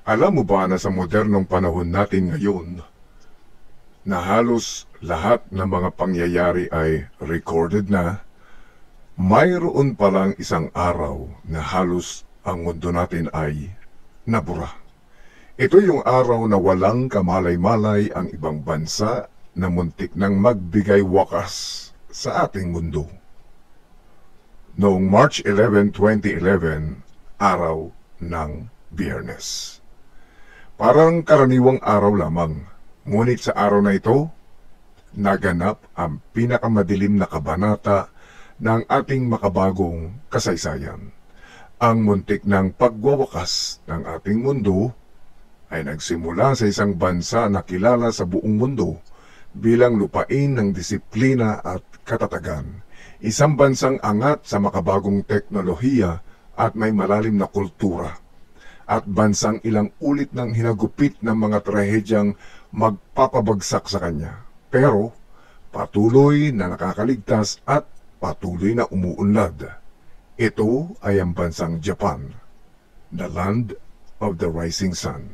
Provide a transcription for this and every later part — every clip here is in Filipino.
Alam mo ba na sa modernong panahon natin ngayon, na halos lahat ng mga pangyayari ay recorded na, mayroon palang isang araw na halos ang mundo natin ay nabura. Ito yung araw na walang kamalay-malay ang ibang bansa na muntik nang magbigay wakas sa ating mundo. Noong March 11, 2011, araw ng Biyernes. Parang karaniwang araw lamang, ngunit sa araw na ito, naganap ang pinakamadilim na kabanata ng ating makabagong kasaysayan. Ang muntik ng pagwawakas ng ating mundo ay nagsimula sa isang bansa na kilala sa buong mundo bilang lupain ng disiplina at katatagan. Isang bansang angat sa makabagong teknolohiya at may malalim na kultura. At bansang ilang ulit ng hinagupit ng mga trahedyang magpapabagsak sa kanya. Pero patuloy na nakakaligtas at patuloy na umuunlad. Ito ay ang bansang Japan, the land of the rising sun.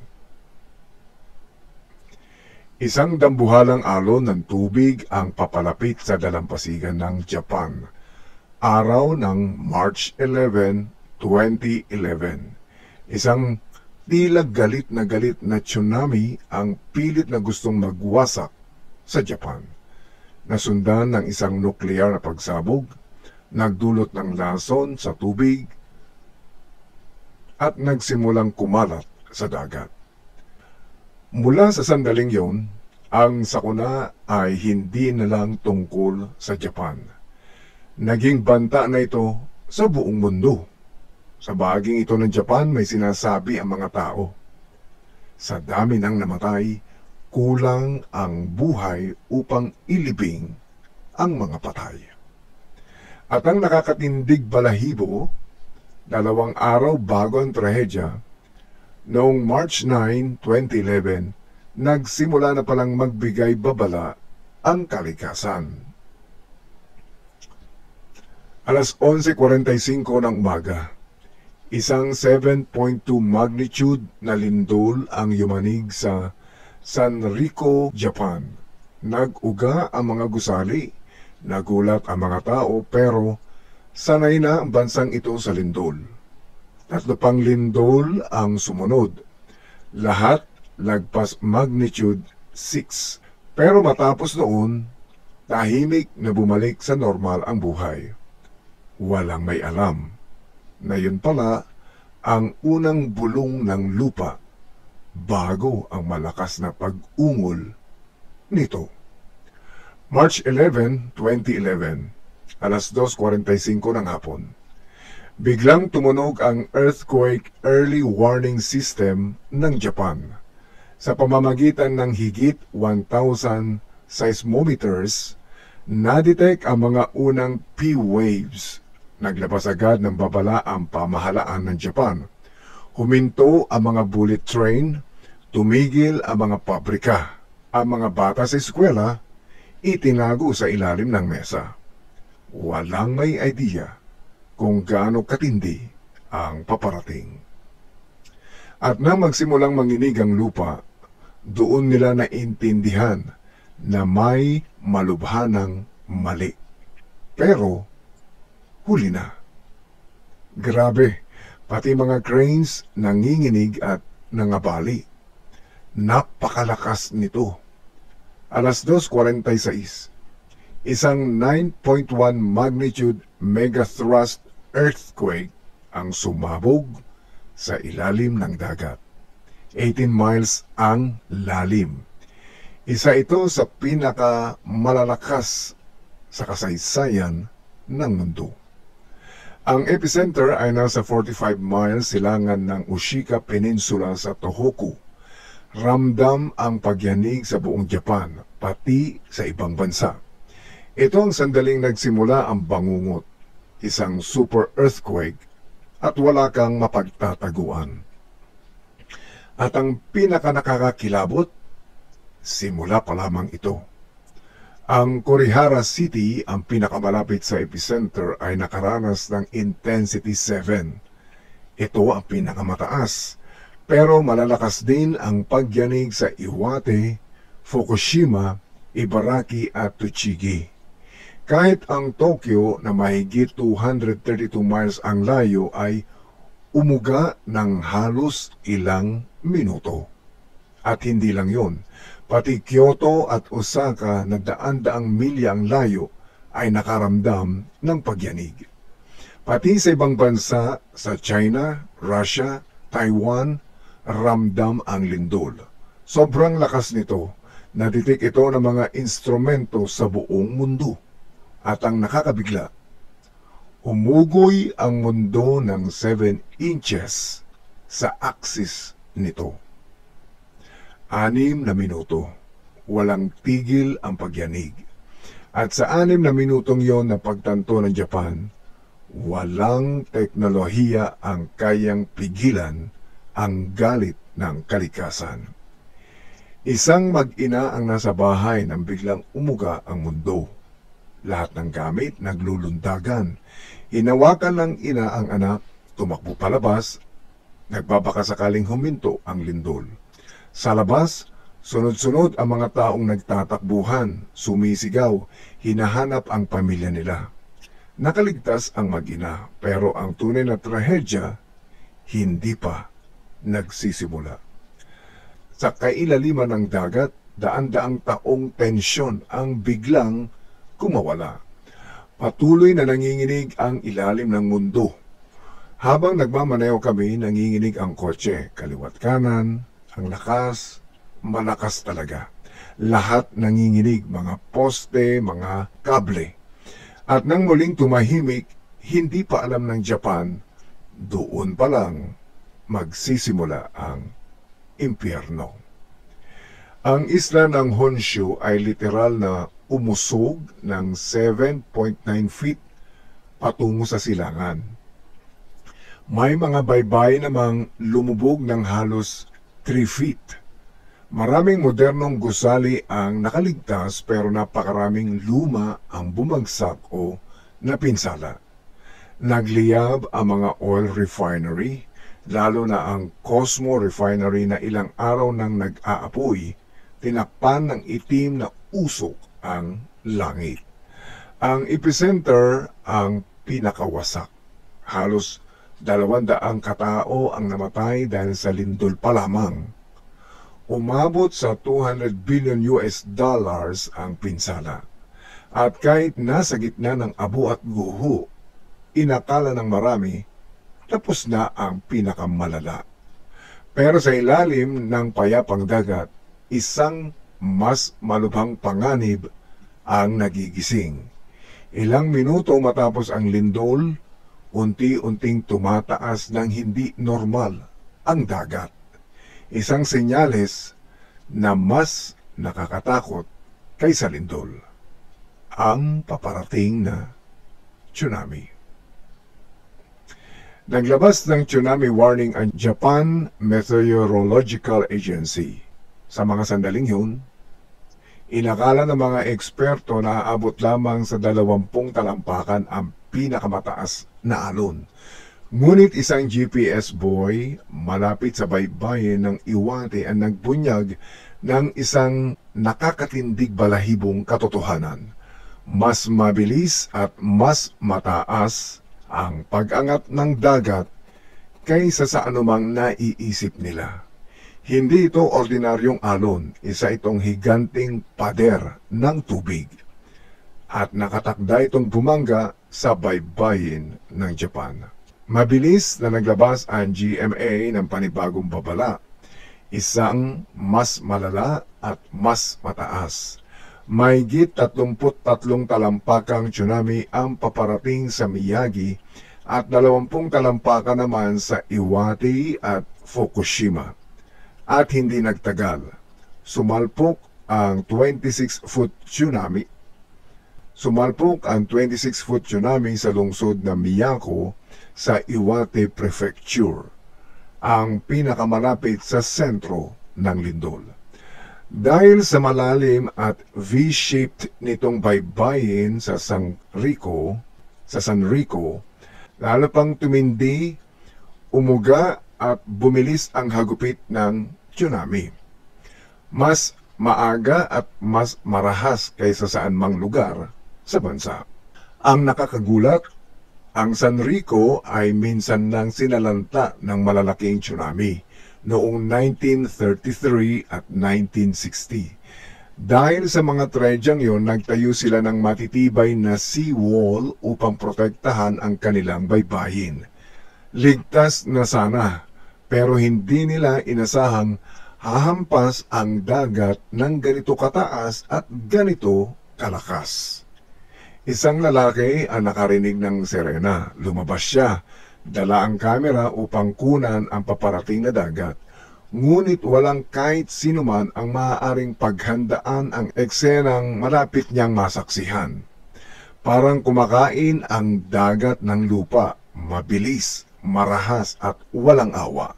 Isang dambuhalang alon ng tubig ang papalapit sa dalampasigan ng Japan. Araw ng March 11, 2011. Isang tila galit na tsunami ang pilit na gustong magwasak sa Japan. Nasundan ng isang nuklear na pagsabog, nagdulot ng lason sa tubig at nagsimulang kumalat sa dagat. Mula sa sandaling yon, ang sakuna ay hindi na lang tungkol sa Japan. Naging banta na ito sa buong mundo. Sa bahaging ito ng Japan may sinasabi ang mga tao. Sa dami ng namatay, kulang ang buhay upang ilibing ang mga patay. At ang nakakatindig balahibo, 2 araw bago ang trahedya, noong March 9, 2011, nagsimula na palang magbigay babala ang kalikasan. Alas 11:45 ng umaga, isang 7.2 magnitude na lindol ang yumanig sa Sanrico, Japan. Nag-uga ang mga gusali, nagulat ang mga tao pero sanay na ang bansang ito sa lindol. 3 pang lindol ang sumunod. Lahat lagpas magnitude 6. Pero matapos noon, tahimik na bumalik sa normal ang buhay. Walang may alam na yun pala ang unang bulong ng lupa bago ang malakas na pag-ungol nito. March 11, 2011, alas 2:45 ng hapon. Biglang tumunog ang Earthquake Early Warning System ng Japan. Sa pamamagitan ng higit 1,000 seismometers, na-detect ang mga unang P-waves. Naglabas agad ng babala ang pamahalaan ng Japan. Huminto ang mga bullet train, tumigil ang mga pabrika. Ang mga bata sa eskwela, itinago sa ilalim ng mesa. Walang may idea kung gaano katindi ang paparating. At nang magsimulang manginig ang lupa, doon nila naintindihan na may malubhanang mali. Pero, huli na. Grabe, pati mga cranes nanginginig at nangabali. Napakalakas nito. Alas 2:46, isang 9.1 magnitude megathrust earthquake ang sumabog sa ilalim ng dagat. 18 miles ang lalim. Isa ito sa pinakamalalakas sa kasaysayan ng mundo. Ang epicenter ay nasa 45 miles silangan ng Ushika Peninsula sa Tohoku. Ramdam ang pagyanig sa buong Japan, pati sa ibang bansa. Ito ang sandaling nagsimula ang bangungot, isang super earthquake at wala kang mapagtataguan. At ang pinakanakakakilabot, simula pa lamang ito. Ang Kurihara City, ang pinakamalapit sa epicenter, ay nakaranas ng intensity 7. Ito ang pinakamataas. Pero malalakas din ang pagyanig sa Iwate, Fukushima, Ibaraki at Tochigi. Kahit ang Tokyo na mahigit 232 miles ang layo ay umuga ng halos ilang minuto. At hindi lang yon, pati Kyoto at Osaka na daan-daang milya ang layo ay nakaramdam ng pagyanig. Pati sa ibang bansa sa China, Russia, Taiwan, ramdam ang lindol. Sobrang lakas nito. Natitik ito ng mga instrumento sa buong mundo. At ang nakakabigla, umugoy ang mundo ng 7 inches sa axis nito. 6 na minuto, walang tigil ang pagyanig. At sa 6 na minutong yon na pagtanto ng Japan, walang teknolohiya ang kayang pigilan ang galit ng kalikasan. Isang mag-ina ang nasa bahay nang biglang umuga ang mundo. Lahat ng gamit naglulundagan. Hinawakan ng ina ang anak, tumakbo palabas, nagbabaka sakaling huminto ang lindol. Sa labas, sunod-sunod ang mga taong nagtatakbuhan, sumisigaw, hinahanap ang pamilya nila. Nakaligtas ang mag-ina, pero ang tunay na trahedya, hindi pa nagsisimula. Sa kailaliman ng dagat, daan-daang taong tensyon ang biglang kumawala. Patuloy na nanginginig ang ilalim ng mundo. Habang nagmamaneho kami, nanginginig ang kotse, kaliwat kanan, ang lakas, malakas talaga. Lahat nanginginig, mga poste, mga kable. At nang muling tumahimik, hindi pa alam ng Japan, doon pa lang magsisimula ang impyerno. Ang isla ng Honshu ay literal na umusog ng 7.9 feet patungo sa silangan. May mga baybay namang lumubog ng halos 3 feet. Maraming modernong gusali ang nakaligtas pero napakaraming luma ang bumagsak o napinsala. Nagliyab ang mga oil refinery, lalo na ang Cosmo Refinery na ilang araw nang nag-aapoy, tinakpan ng itim na usok ang langit. Ang epicenter ang pinakawasak. Halos 200 katao ang namatay dahil sa lindol pa lamang. Umabot sa $200 billion ang pinsala. At kahit nasa gitna ng abo at guho, inakala ng marami, tapos na ang pinakamalala. Pero sa ilalim ng payapang dagat, isang mas malubhang panganib ang nagigising. Ilang minuto matapos ang lindol, unti-unting tumataas ng hindi normal ang dagat. Isang senyales na mas nakakatakot kaysa lindol. Ang paparating na tsunami. Naglabas ng tsunami warning ang Japan Meteorological Agency. Sa mga sandaling yun, inakala ng mga eksperto na aabot lamang sa 20 talampakan ang pinakamataas na alon. Ngunit isang GPS buoy malapit sa baybayin ng Iwate ang nagbunyag ng isang nakakatindig balahibong katotohanan. Mas mabilis at mas mataas ang pag-angat ng dagat kaysa sa anumang naiisip nila. Hindi ito ordinaryong alon, isa itong higanting pader ng tubig. At nakatakda itong bumangga sa baybayin ng Japan. Mabilis na naglabas ang GMA ng panibagong babala, isang mas malala at mas mataas. Mahigit 33 talampakang tsunami ang paparating sa Miyagi at 20 talampakan naman sa Iwate at Fukushima. At hindi nagtagal, sumalpok ang 26-foot tsunami. Sumalpok ang 26-foot tsunami sa lungsod ng Miyako sa Iwate Prefecture, ang pinakamalapit sa sentro ng lindol. Dahil sa malalim at V-shaped nitong baybayin sa San Rico, lalo pang tumindi, umuga at bumilis ang hagupit ng tsunami. Mas maaga at mas marahas kaysa saan mang lugar sa bansa. Ang nakakagulat, ang San Rico ay minsan nang sinalanta ng malalaking tsunami noong 1933 at 1960. Dahil sa mga tredyang yon, nagtayo sila ng matitibay na seawall upang protektahan ang kanilang baybayin. Ligtas na sana, pero hindi nila inasahang hahampas ang dagat ng ganito kataas at ganito kalakas. Isang lalaki ang nakarinig ng sirena. Lumabas siya, dala ang kamera upang kunan ang paparating na dagat. Ngunit walang kahit sinuman ang maaaring paghandaan ang eksenang malapit niyang masaksihan. Parang kumakain ang dagat ng lupa, mabilis, marahas at walang awa.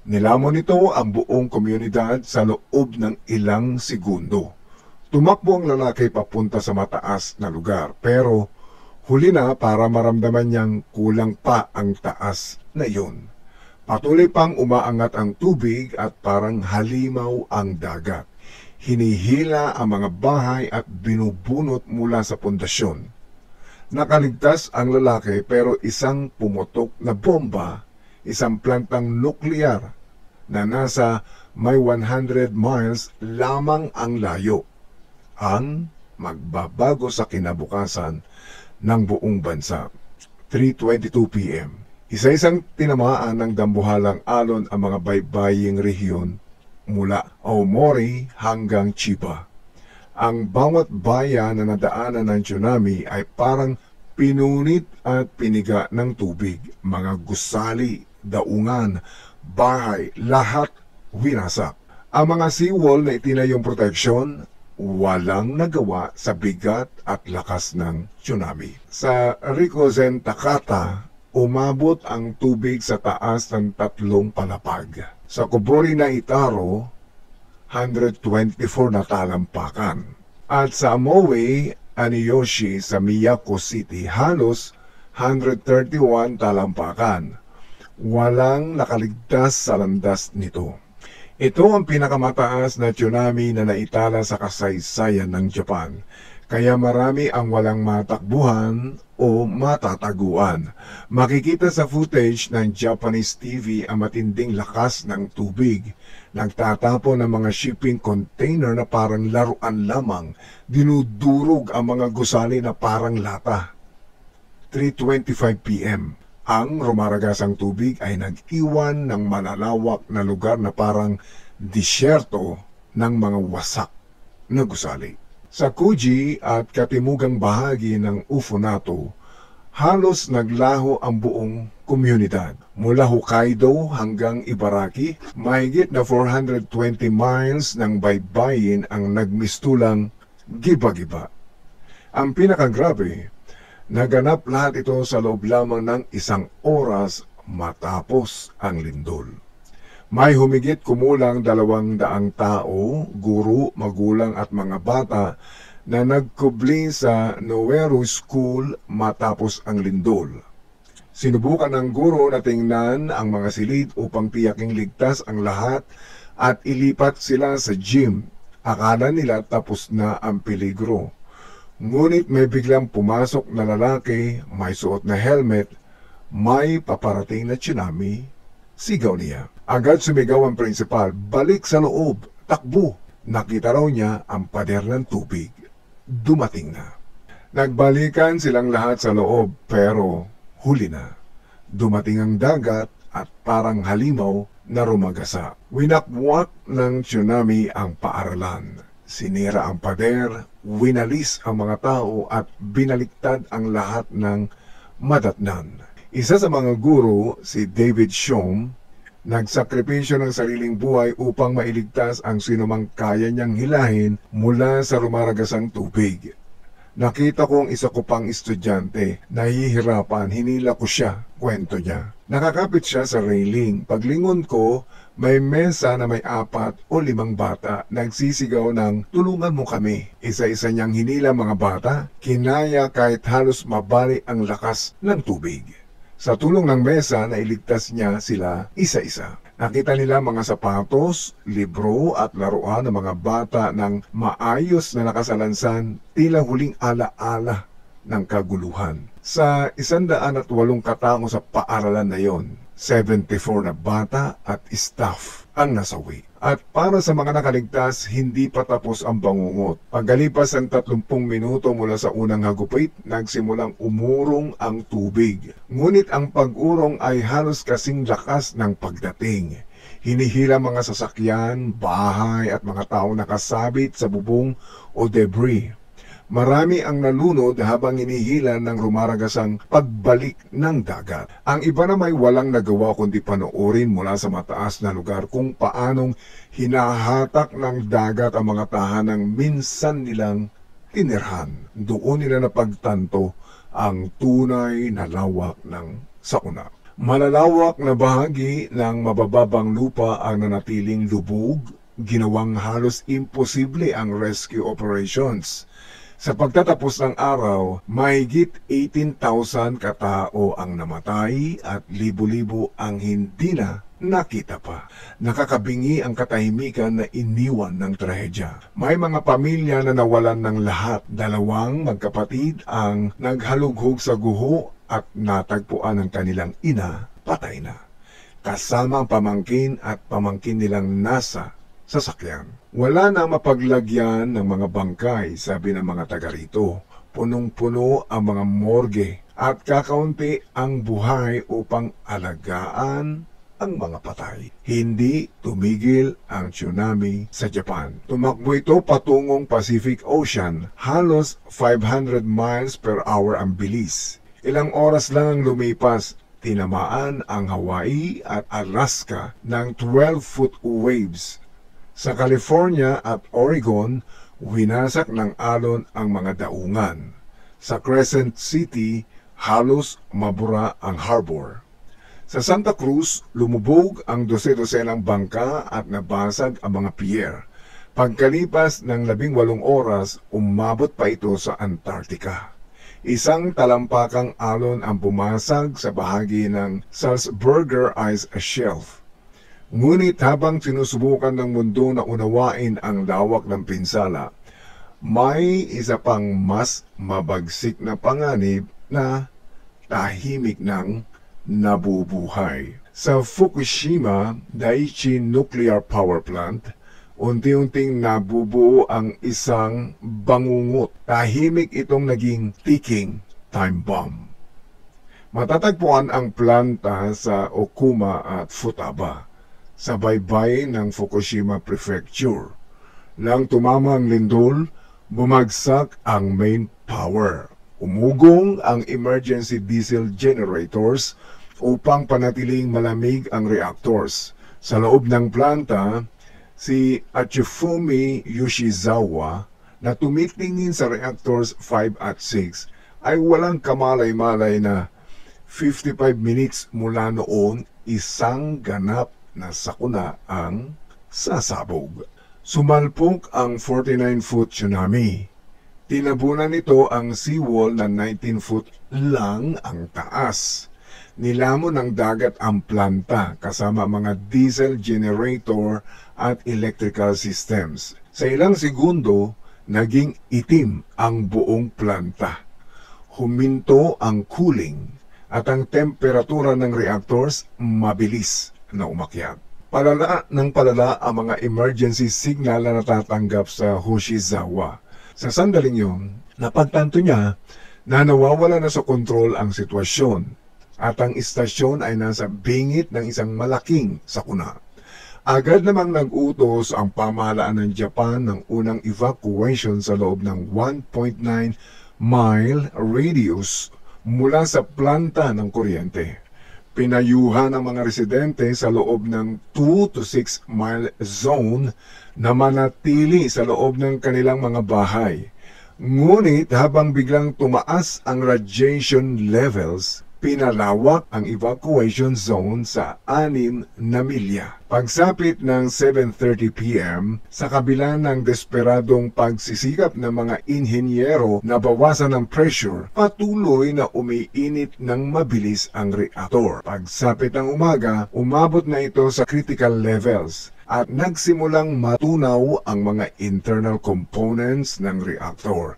Nilamon nito ang buong komunidad sa loob ng ilang segundo. Tumakbo ang lalaki papunta sa mataas na lugar, pero huli na para maramdaman niyang kulang pa ang taas na iyon. Patuloy pang umaangat ang tubig at parang halimaw ang dagat. Hinihila ang mga bahay at binubunot mula sa pundasyon. Nakaligtas ang lalaki pero isang pumutok na bomba, isang plantang nuklear na nasa may 100 miles lamang ang layo, ang magbabago sa kinabukasan ng buong bansa. 3:22 p.m. Isa-isang tinamaan ng dambuhalang alon ang mga baybaying rehiyon mula Aomori hanggang Chiba. Ang bawat bayan na nadaanan ng tsunami ay parang pinunit at piniga ng tubig. Mga gusali, daungan, bahay, lahat winasak. Ang mga seawall na itinayong proteksyon, walang nagawa sa bigat at lakas ng tsunami. Sa Rikuzen, Takata, umabot ang tubig sa taas ng 3 palapag. Sa Kubori na Itaro, 124 na talampakan. At sa Amowe, Aniyoshi sa Miyako City, halos 131 talampakan. Walang nakaligtas sa landas nito. Ito ang pinakamataas na tsunami na naitala sa kasaysayan ng Japan. Kaya marami ang walang matakbuhan o matataguan. Makikita sa footage ng Japanese TV ang matinding lakas ng tubig. Nagtatapon ng mga shipping container na parang laruan lamang. Dinudurog ang mga gusali na parang lata. 3:25 p.m. Ang rumaragasang tubig ay nag-iwan ng malalawak na lugar na parang disyerto ng mga wasak na gusali. Sa Kuji at katimugang bahagi ng Ufunato, halos naglaho ang buong komunidad. Mula Hokkaido hanggang Ibaraki, mahigit na 420 miles ng baybayin ang nagmistulang giba-giba. Ang pinakagrabe, naganap lahat ito sa loob lamang ng 1 oras matapos ang lindol. May humigit kumulang 200 tao, guro, magulang at mga bata na nagkubli sa Noero School matapos ang lindol. Sinubukan ng guro na tingnan ang mga silid upang tiyaking ligtas ang lahat at ilipat sila sa gym. Akala nila tapos na ang peligro. Ngunit may biglang pumasok na lalaki, may suot na helmet, may paparating na tsunami, sigaw niya. Agad sumigaw ang prinsipal, balik sa loob, takbo. Nakita raw niya ang pader ng tubig. Dumating na. Nagbalikan silang lahat sa loob pero huli na. Dumating ang dagat at parang halimaw na rumagasa. Winakwak ng tsunami ang paaralan. Sinira ang pader, winalis ang mga tao at binaliktad ang lahat ng madatnan. Isa sa mga guro, si David Shom, nagsakripisyo ng sariling buhay upang mailigtas ang sinumang kaya niyang hilahin mula sa rumaragasang tubig. Nakita ko ang isa ko pang estudyante, nahihirapan, hinila ko siya, kwento niya. Nakakapit siya sa railing. Paglingon ko, may mesa na may 4 o 5 bata, nagsisigaw ng tulungan mo kami. Isa-isa niyang hinila mga bata, kinaya kahit halos mabali ang lakas ng tubig. Sa tulong ng mesa, nailigtas niya sila isa-isa. Nakita nila mga sapatos, libro at laruan ng mga bata ng maayos na nakasalansan, tila huling ala-ala ng kaguluhan. Sa 108 katao sa paaralan na yon, 74 na bata at staff ang nasawi. At para sa mga nakaligtas, hindi pa tapos ang bangungot. Pagkalipas ng 30 minuto mula sa unang hagupit, nagsimulang umurong ang tubig. Ngunit ang pag-urong ay halos kasing lakas ng pagdating. Hinihila mga sasakyan, bahay at mga taong nakasabit sa bubong o debris. Marami ang nalunod habang hinihila ng rumaragasang pagbalik ng dagat. Ang iba na may walang nagawa kundi panoorin mula sa mataas na lugar kung paanong hinahatak ng dagat ang mga tahanang minsan nilang tinirhan. Doon nila napagtanto ang tunay na lawak ng sakuna. Malalawak na bahagi ng mabababang lupa ang nanatiling lubog, ginawang halos imposible ang rescue operations. Sa pagtatapos ng araw, mahigit 18,000 katao ang namatay at libo-libo ang hindi na nakita pa. Nakakabingi ang katahimikan na iniwan ng trahedya. May mga pamilya na nawalan ng lahat. Dalawang magkapatid ang naghalughog sa guho at natagpuan ng kanilang ina, patay na. Kasama ang pamangkin at pamangkin nilang nasa sasakyan. Wala na mapaglagyan ng mga bangkay, sabi ng mga taga rito. Punong-puno ang mga morgue at kakaunti ang buhay upang alagaan ang mga patay. Hindi tumigil ang tsunami sa Japan. Tumakbo ito patungong Pacific Ocean, halos 500 miles per hour ang bilis. Ilang oras lang ang lumipas, tinamaan ang Hawaii at Alaska ng 12-foot waves. Sa California at Oregon, winasak ng alon ang mga daungan. Sa Crescent City, halos mabura ang harbor. Sa Santa Cruz, lumubog ang 12-dosenang bangka at nabasag ang mga pier. Pagkalipas ng 18 oras, umabot pa ito sa Antarctica. Isang talampakang alon ang bumasag sa bahagi ng Salzburger Ice Shelf. Ngunit habang sinusubukan ng mundo na unawain ang lawak ng pinsala, may isa pang mas mabagsik na panganib na tahimik ng nabubuhay. Sa Fukushima Daiichi Nuclear Power Plant, unti-unting nabubuo ang isang bangungot. Tahimik itong naging ticking time bomb. Matatagpuan ang planta sa Okuma at Futaba, sa baybay ng Fukushima Prefecture. Nang tumama ang lindol, bumagsak ang main power. Umugong ang emergency diesel generators upang panatiling malamig ang reactors. Sa loob ng planta, si Achifumi Yoshizawa na tumitingin sa reactors 5 at 6 ay walang kamalay-malay na 55 minutes mula noon, isang ganap na sakuna ang sasabog. Sumalpok ang 49-foot tsunami. Tinabunan nito ang seawall na 19-foot lang ang taas. Nilamon ng dagat ang planta kasama mga diesel generator at electrical systems. Sa ilang segundo, naging itim ang buong planta. Huminto ang cooling at ang temperatura ng reactors mabilis na umakyat. Palala ng palala ang mga emergency signal na natatanggap sa Yoshizawa. Sa sandaling yun, napagtanto niya na nawawala na sa kontrol ang sitwasyon at ang istasyon ay nasa bingit ng isang malaking sakuna. Agad namang nag-utos ang pamahalaan ng Japan ng unang evacuation sa loob ng 1.9 mile radius mula sa planta ng kuryente. Pinayuhan ang mga residente sa loob ng 2 to 6 mile zone na manatili sa loob ng kanilang mga bahay. Ngunit habang biglang tumaas ang radiation levels, pinalawak ang evacuation zone sa 6 na milya. Pagsapit ng 7:30 p.m., sa kabila ng desperadong pagsisikap ng mga inhenyero na bawasan ng pressure, patuloy na umiinit ng mabilis ang reaktor. Pagsapit ng umaga, umabot na ito sa critical levels at nagsimulang matunaw ang mga internal components ng reaktor.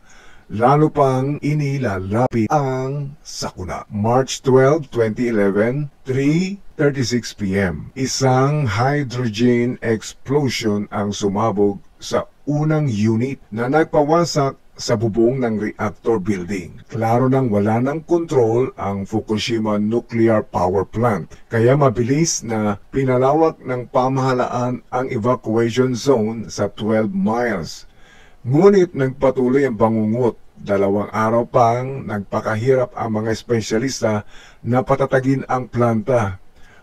Lalo pang inilalapit ang sakuna. March 12, 2011, 3:36 p.m. Isang hydrogen explosion ang sumabog sa unang unit na nagpawasak sa bubong ng reactor building. Klaro nang wala ng kontrol ang Fukushima Nuclear Power Plant, kaya mabilis na pinalawak ng pamahalaan ang evacuation zone sa 12 miles. Ngunit nagpatuloy ang bangungot. 2 araw pang nagpakahirap ang mga espesyalista na patatagin ang planta.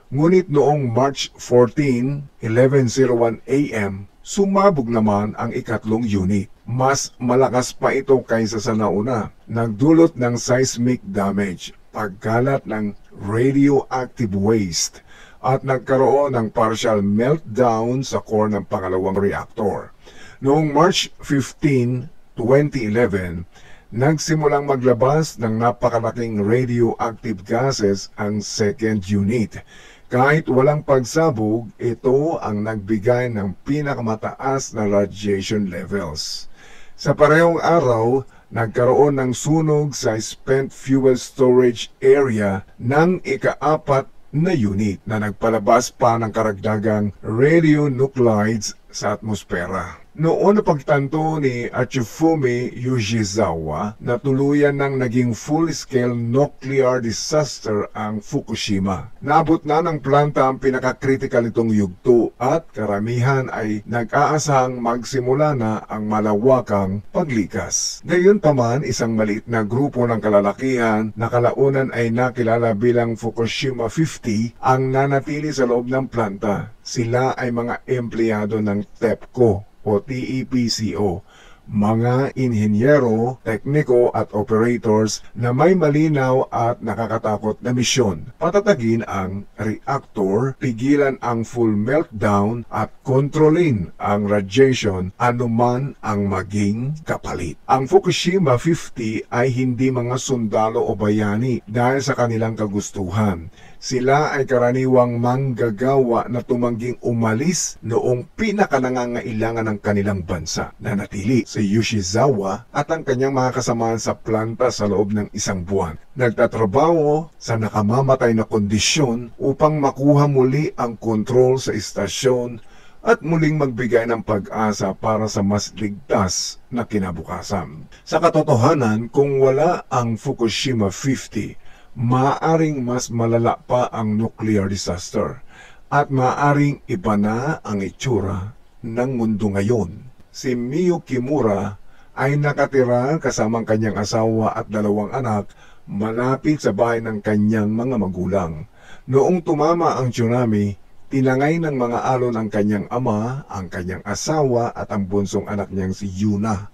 Ngunit noong March 14, 11:01 a.m., sumabog naman ang ikatlong unit. Mas malakas pa ito kaysa sa nauna. Nagdulot ng seismic damage, pagkalat ng radioactive waste, at nagkaroon ng partial meltdown sa core ng pangalawang reactor. Noong March 15, 2011, nagsimulang maglabas ng napakalaking radioactive gases ang second unit. Kahit walang pagsabog, ito ang nagbigay ng pinakamataas na radiation levels. Sa parehong araw, nagkaroon ng sunog sa spent fuel storage area ng ika-4 na unit na nagpalabas pa ng karagdagang radionuclides sa atmosfera. Noon na pagtanto ni Achifumi Yoshizawa na tuluyan ng naging full-scale nuclear disaster ang Fukushima. Naabot na ng planta ang pinaka-critical nitong yugto at karamihan ay nag-aasahang magsimula na ang malawakang paglikas. Gayunpaman, isang maliit na grupo ng kalalakihan na kalaunan ay nakilala bilang Fukushima 50 ang nanatili sa loob ng planta. Sila ay mga empleyado ng TEPCO o TEPCO, mga inhenyero, tekniko at operators na may malinaw at nakakatakot na misyon. Patatagin ang reactor, pigilan ang full meltdown at kontrolin ang radiation anuman ang maging kapalit. Ang Fukushima 50 ay hindi mga sundalo o bayani dahil sa kanilang kagustuhan. Sila ay karaniwang manggagawa na tumangging umalis noong pinakanangangailangan ng kanilang bansa. Nanatili si Yoshizawa at ang kanyang mga kasamahan sa planta sa loob ng 1 buwan. Nagtatrabaho sa nakamamatay na kondisyon upang makuha muli ang kontrol sa istasyon at muling magbigay ng pag-asa para sa mas ligtas na kinabukasan. Sa katotohanan, kung wala ang Fukushima 50, maaaring mas malala pa ang nuclear disaster at maaaring iba na ang itsura ng mundo ngayon. Si Mio Kimura ay nakatira kasamang kanyang asawa at 2 anak malapit sa bahay ng kanyang mga magulang. Noong tumama ang tsunami, tinangay ng mga alon ang kanyang ama, ang kanyang asawa at ang bunsong anak niyang si Yuna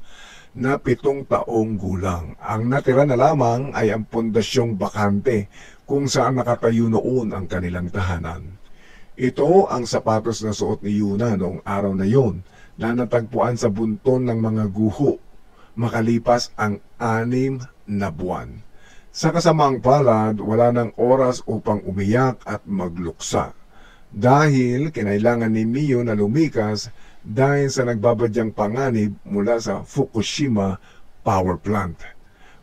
na 7 taong gulang. Ang natira na lamang ay ang pondasyong bakante kung saan nakatayo noon ang kanilang tahanan. Ito ang sapatos na suot ni Yuna noong araw na yon na natagpuan sa bunton ng mga guho makalipas ang 6 na buwan. Sa kasamang palad, wala ng oras upang umiyak at magluksa dahil kinailangan ni Mio na lumikas dahil sa nagbabadyang panganib mula sa Fukushima Power Plant.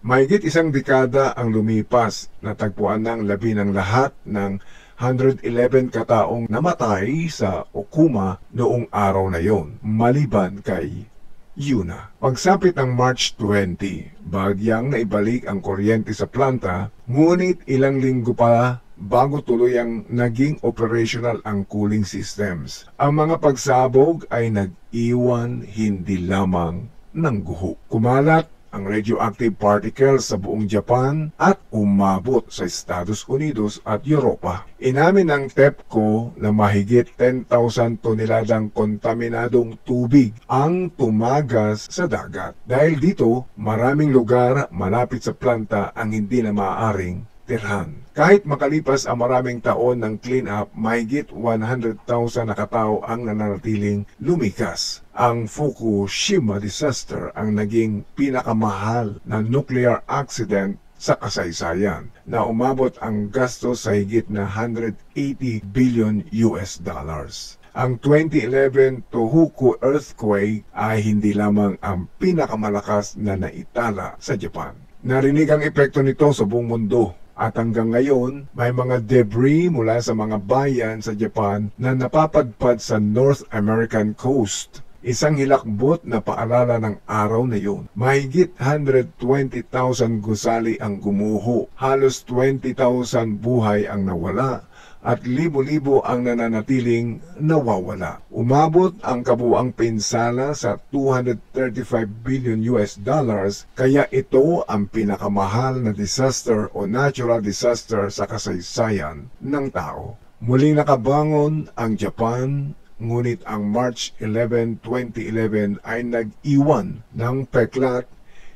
Mahigit 1 dekada ang lumipas, natagpuan ng labi ng lahat ng 111 kataong namatay sa Okuma noong araw na yon, maliban kay Yuna. Pagsapit ng March 20, bagyang naibalik ang kuryente sa planta, ngunit ilang linggo pa bago tuluyang naging operational ang cooling systems. Ang mga pagsabog ay nag-iwan hindi lamang ng guho. Kumalat ang radioactive particles sa buong Japan at umabot sa Estados Unidos at Europa. Inamin ng TEPCO na mahigit 10,000 toneladang kontaminadong tubig ang tumagas sa dagat. Dahil dito, maraming lugar malapit sa planta ang hindi na maaaring tirhan. Kahit makalipas ang maraming taon ng clean-up, mahigit 100,000 na katao ang nananatiling lumikas. Ang Fukushima disaster ang naging pinakamahal na nuclear accident sa kasaysayan na umabot ang gastos sa higit na 180 billion US dollars. Ang 2011 Tohoku earthquake ay hindi lamang ang pinakamalakas na naitala sa Japan. Narinig ang epekto nito sa buong mundo. At hanggang ngayon, may mga debris mula sa mga bayan sa Japan na napapadpad sa North American coast. Isang hilakbot na paalala ng araw na yun. Mahigit 120,000 gusali ang gumuho, halos 20,000 buhay ang nawala, at libo-libo ang nananatiling nawawala. Umabot ang kabuang pinsala sa 235 billion US dollars, kaya ito ang pinakamahal na disaster o natural disaster sa kasaysayan ng tao. Muling nakabangon ang Japan, ngunit ang March 11, 2011 ay nag-iwan ng peklat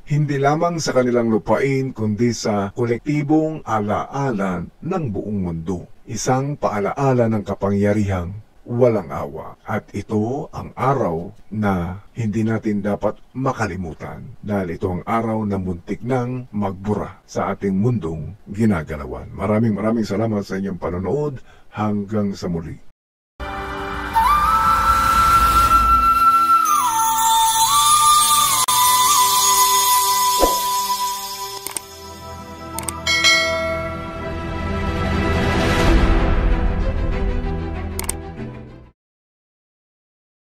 hindi lamang sa kanilang lupain kundi sa kolektibong alaala ng buong mundo. Isang paalaala ng kapangyarihang walang awa. At ito ang araw na hindi natin dapat makalimutan dahil ito ang araw na muntik nang magbura sa ating mundong ginagalawan. Maraming salamat sa inyong panonood. Hanggang sa muli.